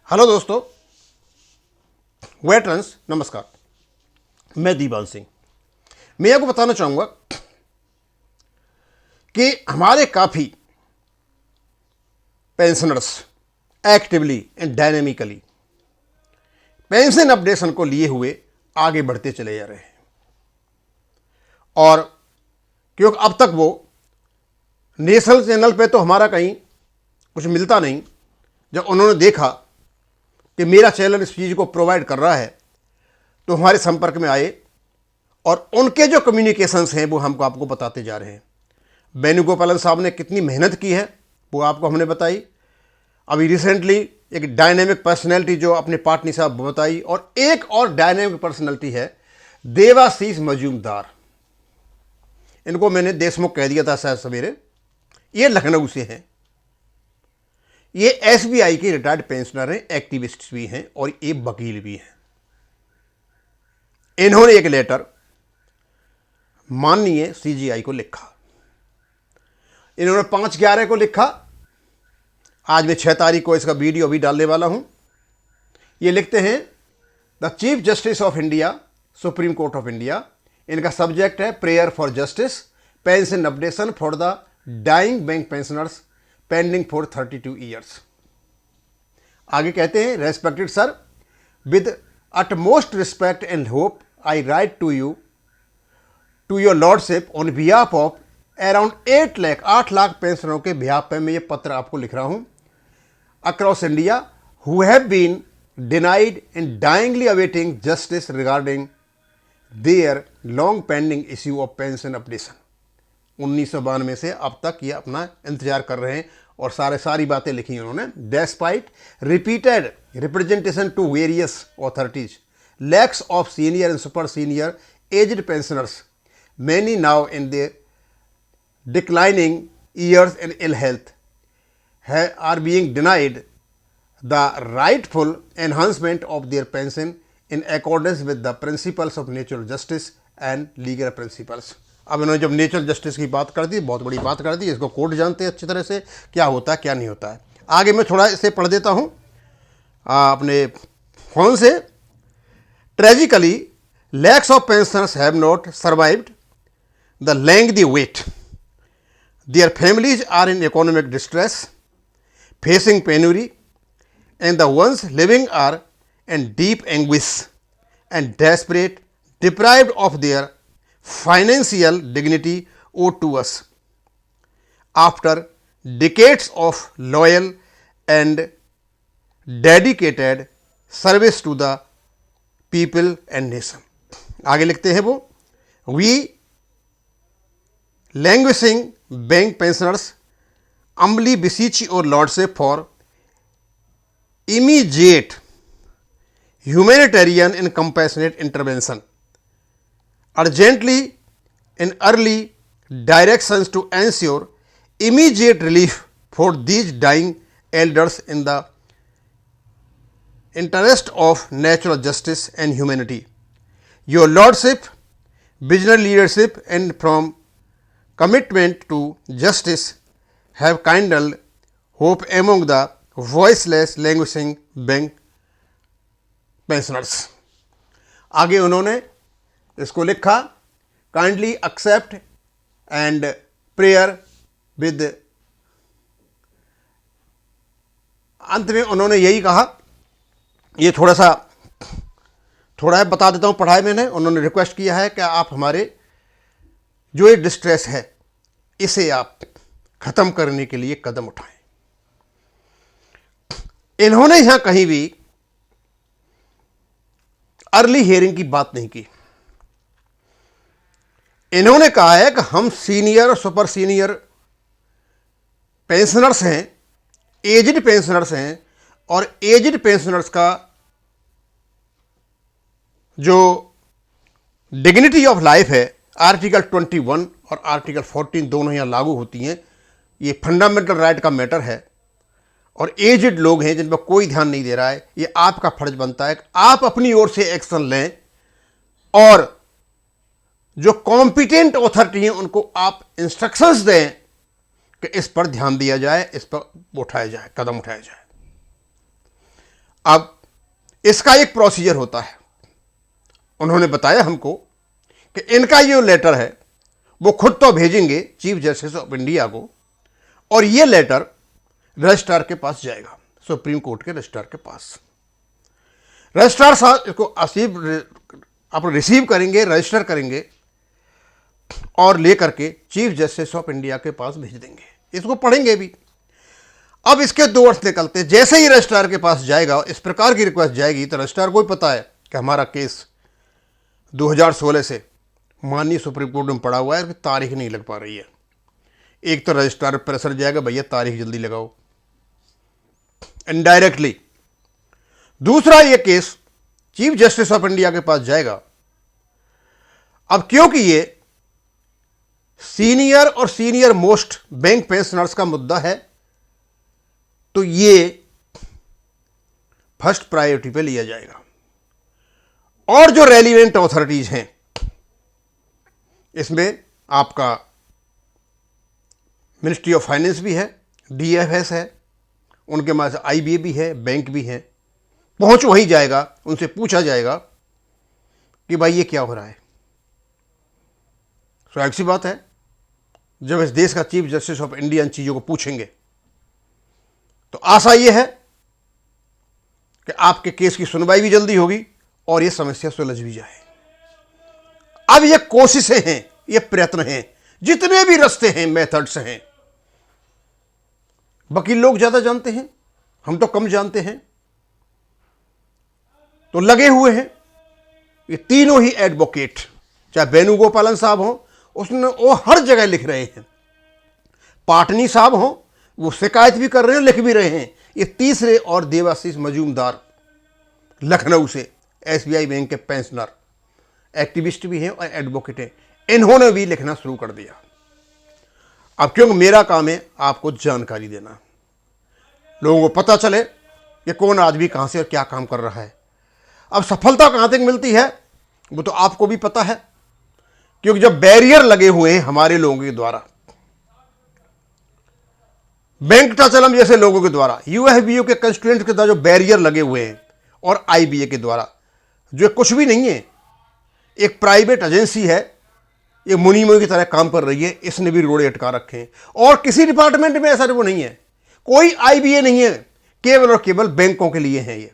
Hello दोस्तों, veterans नमस्कार। मैं दीवान सिंह। मैं आपको बताना चाहूँगा कि हमारे काफ़ी pensioners actively and dynamically pension updation को लिए हुए आगे बढ़ते चले जा रहे हैं। और क्योंकि अब तक वो नेशनल चैनल पे तो हमारा कहीं कुछ मिलता नहीं, जब उन्होंने देखा कि मेरा चैनल इस चीज़ को प्रोवाइड कर रहा है तो हमारे संपर्क में आए और उनके जो कम्युनिकेशंस हैं वो हमको आपको बताते जा रहे हैं। वेणुगोपालन साहब ने कितनी मेहनत की है वो आपको हमने बताई। अभी रिसेंटली एक डायनेमिक पर्सनैलिटी जो अपने पार्टनी साहब बताई, और एक और डायनेमिक पर्सनैलिटी है देवाशीष मजूमदार। इनको मैंने देशमुख कह दिया था शायद सवेरे। ये लखनऊ से हैं। ये एसबीआई के रिटायर्ड पेंशनर हैं, एक्टिविस्ट भी हैं और ये वकील भी हैं। इन्होंने एक लेटर माननीय सीजीआई को लिखा। इन्होंने 5/11 को लिखा। आज मैं 6 तारीख को इसका वीडियो भी डालने वाला हूं। ये लिखते हैं, the chief justice of India, Supreme Court of India. इनका सब्जेक्ट है prayer for justice, pension updation for the dying bank pensioners pending for 32 years. आगे कहते हैं, respected sir, with utmost respect and hope, I write to you, to your lordship, on behalf of around 8 lakh पेंशनरों के behalf पे मैं ये पत्र आपको लिख रहा हूँ, across India, who have been denied and dyingly awaiting justice regarding their long pending issue of pension updation। 1992 से अब तक ये अपना इंतजार कर रहे हैं और सारी बातें लिखी उन्होंने। Despite repeated representation to various authorities, lakhs of senior and super senior aged pensioners, many now in their declining years and ill health are being denied the rightful enhancement of their pension in accordance with the principles of natural justice and legal principles. अब इन्होंने जब natural justice की बात कर दी, बहुत बड़ी बात कर दी। इसको कोर्ट जानते हैं अच्छी तरह से क्या होता है क्या नहीं होता है। आगे मैं थोड़ा इसे पढ़ देता हूँ अपने फोन से। Tragically lakhs of pensioners have not survived the lengthy wait, their families are in economic distress, facing penury, and the ones living are in deep anguish and desperate, deprived of their financial dignity owed to us after decades of loyal and dedicated service to the people and nation। आगे लिखते हैं वो, we languishing bank pensioners humbly beseech your lordship for immediate humanitarian and compassionate intervention, urgently in early directions to ensure immediate relief for these dying elders in the interest of natural justice and humanity. Your lordship, visionary leadership and from commitment to justice have kindled hope among the voiceless languishing bank pensioners। आगे उन्होंने इसको लिखा, kindly accept and prayer with. अंत में उन्होंने यही कहा, ये थोड़ा बता देता हूँ, पढ़ा है मैंने। उन्होंने रिक्वेस्ट किया है कि आप हमारे जो ये डिस्ट्रेस है इसे आप ख़त्म करने के लिए कदम उठाएं। इन्होंने यहां कहीं भी अर्ली हियरिंग की बात नहीं की। इन्होंने कहा है कि हम सीनियर और सुपर सीनियर पेंशनर्स हैं, एज्ड पेंशनर्स हैं, और एज्ड पेंशनर्स का जो डिग्निटी ऑफ लाइफ है आर्टिकल 21 और आर्टिकल 14 दोनों यहां लागू होती हैं। ये फंडामेंटल राइट का मैटर है और एज्ड लोग हैं जिन पर कोई ध्यान नहीं दे रहा है। ये आपका फर्ज बनता है कि आप अपनी ओर से एक्शन लें और जो कॉम्पिटेंट अथॉरिटी हैं उनको आप इंस्ट्रक्शंस दें कि इस पर ध्यान दिया जाए, इस पर उठाया जाए, कदम उठाया जाए। अब इसका एक प्रोसीजर होता है। उन्होंने बताया हमको कि इनका ये लेटर है वो खुद तो भेजेंगे चीफ जस्टिस ऑफ इंडिया को, और ये लेटर रजिस्ट्रार के पास जाएगा, सुप्रीम कोर्ट के रजिस्ट्रार के पास। रजिस्ट्रार साहब इसको आप रिसीव करेंगे, रजिस्टर करेंगे और लेकर के चीफ जस्टिस ऑफ इंडिया के पास भेज देंगे। इसको पढ़ेंगे भी। अब इसके दो अर्थ निकलते हैं। जैसे ही रजिस्ट्रार के पास जाएगा, इस प्रकार की रिक्वेस्ट जाएगी, तो रजिस्ट्रार को भी पता है कि हमारा केस 2016 से माननीय सुप्रीम कोर्ट में पड़ा हुआ है कि तारीख नहीं लग पा रही है। एक तो रजिस्ट्रार प्रेशर जाएगा, भैया तारीख जल्दी लगाओ, इनडायरेक्टली। दूसरा, ये case chief justice of India के पास जाएगा। अब क्योंकि ये सीनियर और सीनियर मोस्ट बैंक पेंशनर्स का मुद्दा है, तो ये फर्स्ट प्रायोरिटी पे लिया जाएगा। और जो रेलिवेंट अथॉरिटीज हैं, इसमें आपका मिनिस्ट्री ऑफ फाइनेंस भी है, डीएफएस है, उनके पास आईबीए भी है, बैंक भी है। पहुंच वही जाएगा, उनसे पूछा जाएगा कि भाई ये क्या हो रहा है। स्वाभाविक सी बात है, जब इस देश का chief justice of India in चीजों को पूछेंगे तो आशा यह है कि आपके केस की सुनवाई भी जल्दी होगी और ये समस्या सुलझ भी जाए। अब ये कोशिशें हैं, ये प्रयत्न हैं, जितने भी रास्ते हैं, मेथड्स हैं, वकील लोग ज्यादा जानते हैं, हम तो कम जानते हैं, तो लगे हुए हैं। ये तीनों ही एडवोकेट, चाहे वेणुगोपालन साहब हो, उसने वो हर जगह लिख रहे हैं। पाटनी साहब हो, वो शिकायत भी कर रहे हैं, लिख भी रहे हैं। ये तीसरे और देवाशीष मजूमदार लखनऊ से, एसबीआई बैंक के पेंशनर, एक्टिविस्ट भी हैं और एडवोकेट हैं, इन्होंने भी लिखना शुरू कर दिया। अब क्योंकि मेरा काम है आपको जानकारी देना, लोगों को पता चले कि कौन आदमी कहां से और क्या काम कर रहा है। अब सफलता कहां तक मिलती है वो तो आपको भी पता है, क्योंकि जब बैरियर लगे हुए हैं हमारे लोगों के द्वारा, वेंकटाचलम जैसे लोगों के द्वारा, यूएफबीयू के कंस्टिट्यूएंट के द्वारा जो बैरियर लगे हुए हैं, और आईबीए के द्वारा, जो कुछ भी नहीं है, एक प्राइवेट एजेंसी है, ये मुनीमों की तरह काम कर रही है, इसने भी रोड़े अटका रखे हैं। और किसी डिपार्टमेंट में ऐसा वो नहीं है, कोई आईबीए नहीं है, केवल और केवल बैंकों के लिए है। ये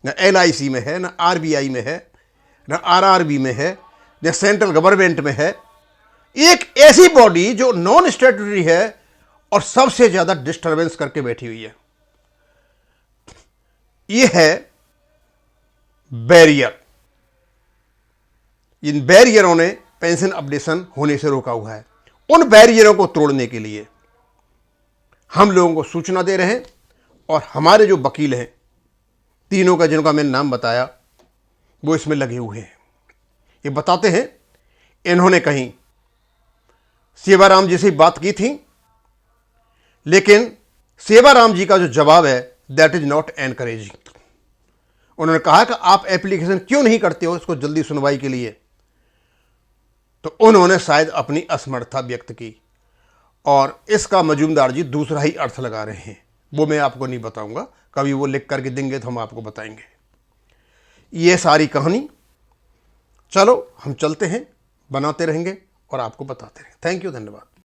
न एलआईसी में है, न आरबीआई में है, न आरआरबी में है, न सेंट्रल गवर्नमेंट में है। एक ऐसी बॉडी जो नॉन स्टैट्यूटरी है और सबसे ज्यादा डिस्टर्बेंस करके बैठी हुई है। यह है बैरियर। इन बैरियरों ने पेंशन अपडेशन होने से रोका हुआ है। उन बैरियरों को तोड़ने के लिए हम लोगों को सूचना दे रहे हैं, और हमारे जो वकील हैं तीनों का, जिनका मैंने नाम बताया, वो इसमें लगे हुए हैं। ये बताते हैं इन्होंने कहीं सेवाराम जी से बात की थी, लेकिन सेवाराम जी का जो जवाब है दैट इज नॉट एनकरेजिंग। उन्होंने कहा कि आप एप्लीकेशन क्यों नहीं करते हो इसको जल्दी सुनवाई के लिए, तो उन्होंने शायद अपनी असमर्थता व्यक्त की, और इसका मजूमदार जी दूसरा ही अर्थ लगा रहे हैं। वो मैं आपको नहीं बताऊंगा, कभी वो लिख करके देंगे तो हम आपको बताएंगे। ये सारी कहानी, चलो हम चलते हैं, बनाते रहेंगे और आपको बताते रहेंगे। थैंक यू, धन्यवाद।